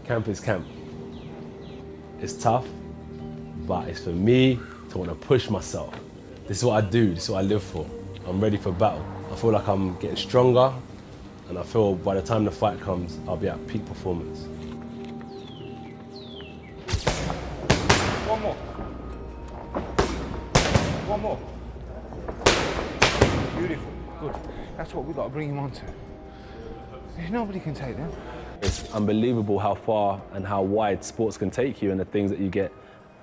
Camp is camp. It's tough, but it's for me to want to push myself. This is what I do, this is what I live for. I'm ready for battle. I feel like I'm getting stronger, and I feel by the time the fight comes, I'll be at peak performance. One more. One more. Beautiful, good. That's what we've got to bring him on to. Nobody can take them. It's unbelievable how far and how wide sports can take you and the things that you get.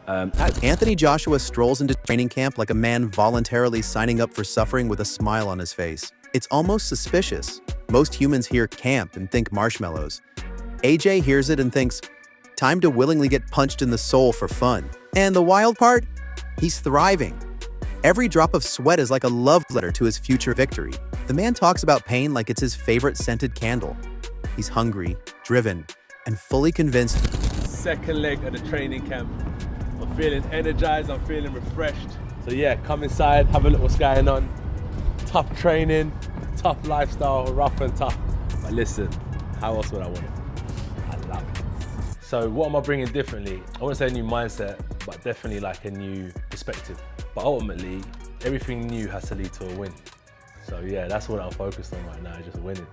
Anthony Joshua strolls into training camp like a man voluntarily signing up for suffering with a smile on his face. It's almost suspicious. Most humans hear camp and think marshmallows. AJ hears it and thinks, time to willingly get punched in the soul for fun. And the wild part? He's thriving. Every drop of sweat is like a love letter to his future victory. The man talks about pain like it's his favorite scented candle. He's hungry, driven, and fully convinced. Second leg of the training camp. I'm feeling energized, I'm feeling refreshed. So yeah, come inside, have a look what's going on. Tough training, tough lifestyle, rough and tough. But listen, how else would I want it? I love it. So what am I bringing differently? I wouldn't say a new mindset, but definitely like a new perspective. But ultimately, everything new has to lead to a win. So yeah, that's what I'm focused on right now, just winning.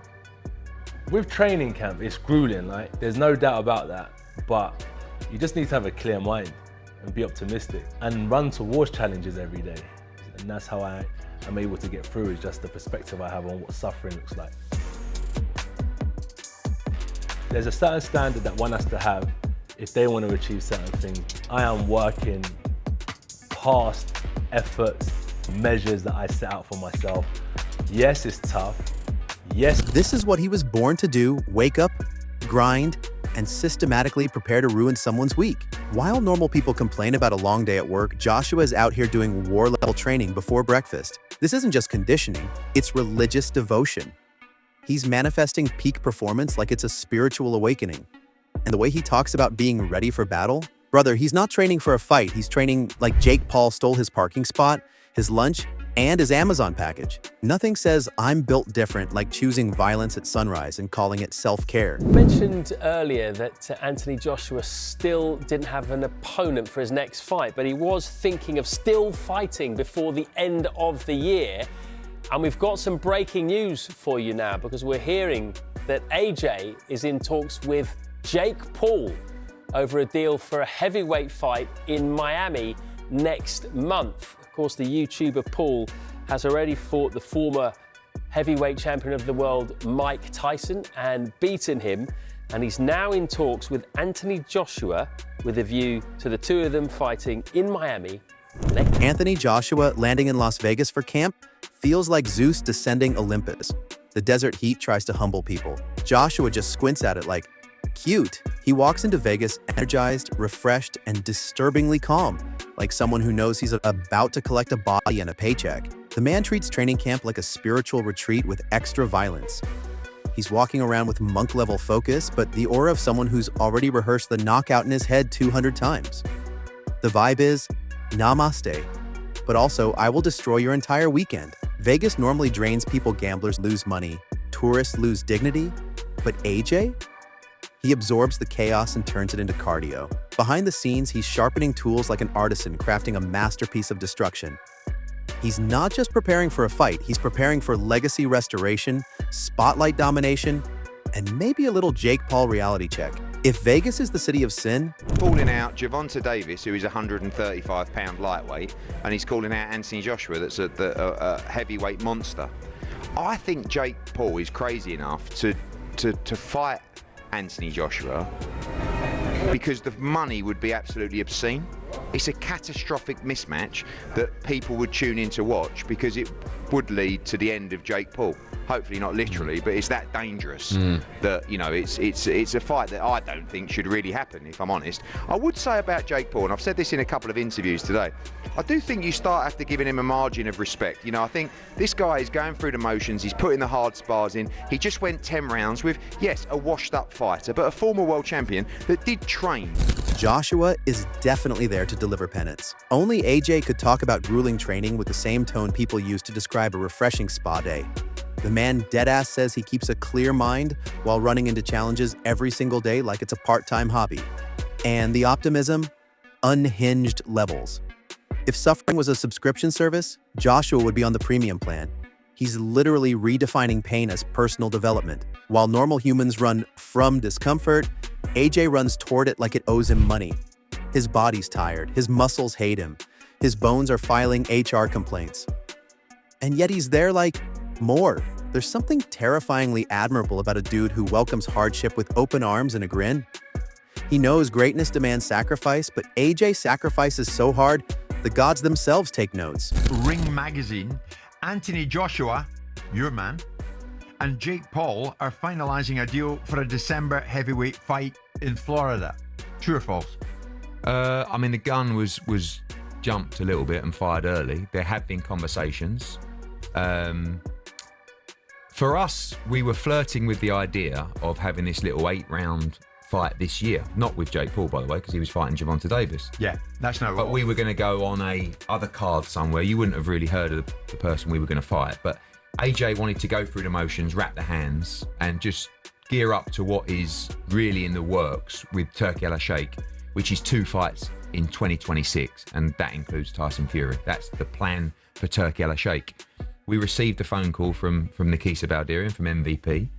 With training camp, it's grueling, like there's no doubt about that, but you just need to have a clear mind and be optimistic and run towards challenges every day. And that's how I am able to get through, is just the perspective I have on what suffering looks like. There's a certain standard that one has to have if they want to achieve certain things. I am working past efforts, measures that I set out for myself. Yes, it's tough. Yes. This is what he was born to do: wake up, grind, and systematically prepare to ruin someone's week. While normal people complain about a long day at work, Joshua is out here doing war-level training before breakfast. This isn't just conditioning, it's religious devotion. He's manifesting peak performance like it's a spiritual awakening. And the way he talks about being ready for battle, brother, he's not training for a fight, he's training like Jake Paul stole his parking spot, his lunch, and his Amazon package. Nothing says I'm built different like choosing violence at sunrise and calling it self-care. You mentioned earlier that Anthony Joshua still didn't have an opponent for his next fight, but he was thinking of still fighting before the end of the year. And we've got some breaking news for you now, because we're hearing that AJ is in talks with Jake Paul over a deal for a heavyweight fight in Miami next month. Of course, the YouTuber Paul has already fought the former heavyweight champion of the world, Mike Tyson, and beaten him. And he's now in talks with Anthony Joshua with a view to the two of them fighting in Miami next. Anthony Joshua landing in Las Vegas for camp feels like Zeus descending Olympus. The desert heat tries to humble people. Joshua just squints at it like, cute. He walks into Vegas energized, refreshed, and disturbingly calm, like someone who knows he's about to collect a body and a paycheck. The man treats training camp like a spiritual retreat with extra violence. He's walking around with monk-level focus, but the aura of someone who's already rehearsed the knockout in his head 200 times. The vibe is, namaste, but also, I will destroy your entire weekend. Vegas normally drains people. Gamblers lose money, tourists lose dignity, but AJ? He absorbs the chaos and turns it into cardio. Behind the scenes, he's sharpening tools like an artisan, crafting a masterpiece of destruction. He's not just preparing for a fight, he's preparing for legacy restoration, spotlight domination, and maybe a little Jake Paul reality check. If Vegas is the city of sin, calling out Gervonta Davis, who is a 135-pound lightweight, and he's calling out Anthony Joshua, that's a heavyweight monster. I think Jake Paul is crazy enough to fight Anthony Joshua because the money would be absolutely obscene. It's a catastrophic mismatch that people would tune in to watch because it would lead to the end of Jake Paul. Hopefully not literally, but it's that dangerous that, you know, it's a fight that I don't think should really happen, if I'm honest. I would say about Jake Paul, and I've said this in a couple of interviews today, I do think you start after giving him a margin of respect. You know, I think this guy is going through the motions, he's putting the hard spars in. He just went 10 rounds with, yes, a washed up fighter, but a former world champion that did train. Joshua is definitely there to deliver penance. Only AJ could talk about grueling training with the same tone people use to describe a refreshing spa day. The man deadass says he keeps a clear mind while running into challenges every single day like it's a part-time hobby. And the optimism? Unhinged levels. If suffering was a subscription service, Joshua would be on the premium plan. He's literally redefining pain as personal development. While normal humans run from discomfort, AJ runs toward it like it owes him money. His body's tired, his muscles hate him, his bones are filing HR complaints. And yet he's there like, more. There's something terrifyingly admirable about a dude who welcomes hardship with open arms and a grin. He knows greatness demands sacrifice, but AJ sacrifices so hard, the gods themselves take notes. Ring Magazine, Anthony Joshua, your man, and Jake Paul are finalizing a deal for a December heavyweight fight in Florida. True or false? I mean, the gun was jumped a little bit and fired early. There have been conversations. For us, we were flirting with the idea of having this little 8-round fight this year. Not with Jake Paul, by the way, because he was fighting Gervonta Davis. Yeah, that's not. But we were going to go on a other card somewhere. You wouldn't have really heard of the person we were going to fight. But AJ wanted to go through the motions, wrap the hands, and just gear up to what is really in the works with Turki Al-Sheikh, which is 2 fights in 2026, and that includes Tyson Fury. That's the plan for Turki Al-Sheikh. We received a phone call from Nikisa Baldirian, from MVP,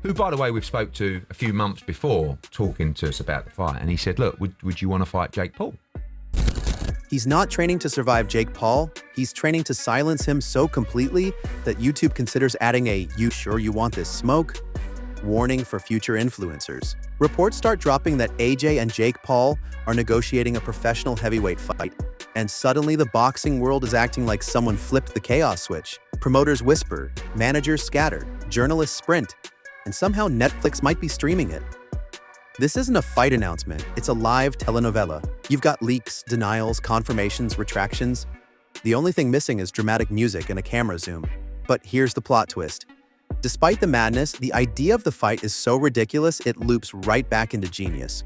who, by the way, we've spoke to a few months before talking to us about the fight. And he said, look, would you want to fight Jake Paul? He's not training to survive Jake Paul. He's training to silence him so completely that YouTube considers adding a "you sure you want this smoke?" warning for future influencers. Reports start dropping that AJ and Jake Paul are negotiating a professional heavyweight fight, and suddenly the boxing world is acting like someone flipped the chaos switch. Promoters whisper, managers scatter, journalists sprint, and somehow Netflix might be streaming it. This isn't a fight announcement, it's a live telenovela. You've got leaks, denials, confirmations, retractions. The only thing missing is dramatic music and a camera zoom. But here's the plot twist. Despite the madness, the idea of the fight is so ridiculous it loops right back into genius.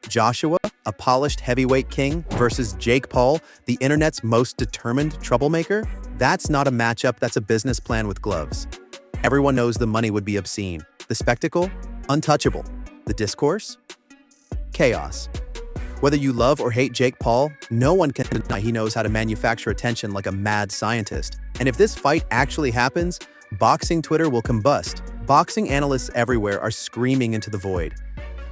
Joshua, a polished heavyweight king, versus Jake Paul, the internet's most determined troublemaker? That's not a matchup, that's a business plan with gloves. Everyone knows the money would be obscene. The spectacle? Untouchable. The discourse? Chaos. Whether you love or hate Jake Paul, no one can deny he knows how to manufacture attention like a mad scientist. And if this fight actually happens, boxing Twitter will combust. Boxing analysts everywhere are screaming into the void.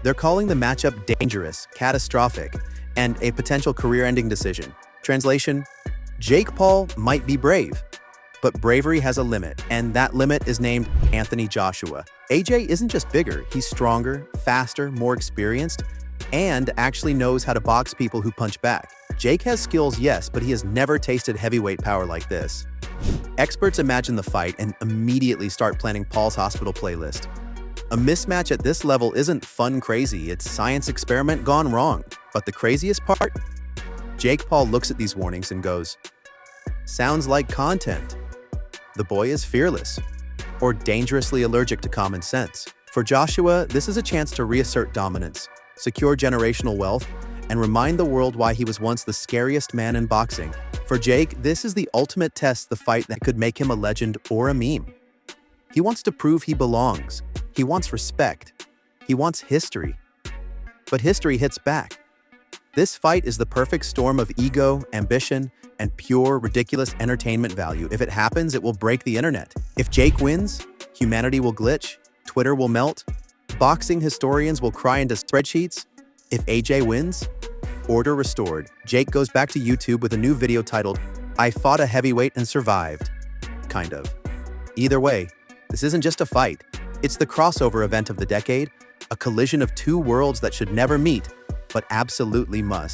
They're calling the matchup dangerous, catastrophic, and a potential career-ending decision. Translation: Jake Paul might be brave, but bravery has a limit, and that limit is named Anthony Joshua. AJ isn't just bigger, he's stronger, faster, more experienced, and actually knows how to box people who punch back. Jake has skills, yes, but he has never tasted heavyweight power like this. Experts imagine the fight and immediately start planning Paul's hospital playlist. A mismatch at this level isn't fun crazy, it's science experiment gone wrong. But the craziest part? Jake Paul looks at these warnings and goes, sounds like content. The boy is fearless, or dangerously allergic to common sense. For Joshua, this is a chance to reassert dominance, secure generational wealth, and remind the world why he was once the scariest man in boxing. For Jake, this is the ultimate test, the fight that could make him a legend or a meme. He wants to prove he belongs. He wants respect. He wants history. But history hits back. This fight is the perfect storm of ego, ambition, and pure, ridiculous entertainment value. If it happens, it will break the internet. If Jake wins, humanity will glitch, Twitter will melt, boxing historians will cry into spreadsheets. If AJ wins, order restored. Jake goes back to YouTube with a new video titled, "I fought a heavyweight and survived." Kind of. Either way, this isn't just a fight. It's the crossover event of the decade, a collision of two worlds that should never meet, but absolutely must.